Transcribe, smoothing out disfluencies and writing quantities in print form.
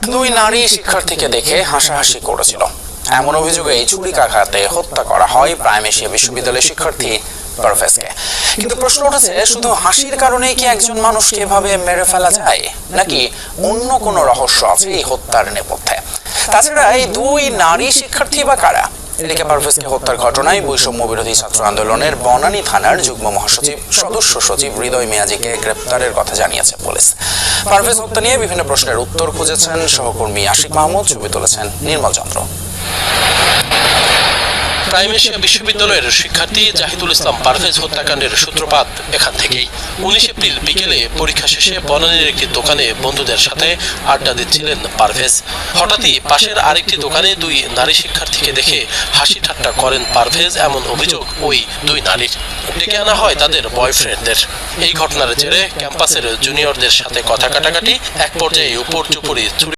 দুই নারী শিক্ষার্থীকে দেখে হাসাহাসি করেছিল এমন অভিযোগে ছুরিকাঘাতে হত্যা করা হয় প্রাইম এশিয়া বিশ্ববিদ্যালয়ের শিক্ষার্থী পারভেজকে। কিন্তু প্রশ্ন উঠেছে, শুধু হাসির কারণেই কি একজন মানুষকে এভাবে মেরে ফেলা যায়, নাকি অন্য কোনো রহস্য আছে এই হত্যার নেপথ্যে? তাছাড়া এই দুই নারী শিক্ষার্থী বা কারা? এদিকে পারভেজকে হত্যার ঘটনায় বৈষম্য বিরোধী ছাত্র আন্দোলনের বনানী থানার যুগ্ম মহাসচিব সদস্য সচিব হৃদয় মিয়াজিকে গ্রেপ্তারের কথা জানিয়েছে পুলিশ। পারভেজ হত্যা নিয়ে বিভিন্ন প্রশ্নের উত্তর খুঁজেছেন সহকর্মী আশিক মাহমুদ, ছবি তুলেছেন নির্মল চন্দ্র। প্রাইম এশিয়া বিশ্ববিদ্যালয়ের শিক্ষার্থী জাহিদুল ইসলাম পারভেজ হত্যাকাণ্ডের সূত্রপাত এখান থেকেই। 19 এপ্রিল বিকেলে পরীক্ষা শেষে বনানীর একটি দোকানে বন্ধুদের সাথে আড্ডা দিচ্ছিলেন পারভেজ। হঠাৎই পাশের আরেকটি দোকানে দুই নারী শিক্ষার্থীকে দেখে হাসি ঠাট্টা করেন পারভেজ, এমন অভিযোগ ওই দুই নারীর। ডেকে আনা হয় তাদের বয়ফ্রেন্ডদের। এই ঘটনার জেরে ক্যাম্পাসের জুনিয়রদের সাথে কথা কাটাকাটি, এক পর্যায়ে উপর চুপুরি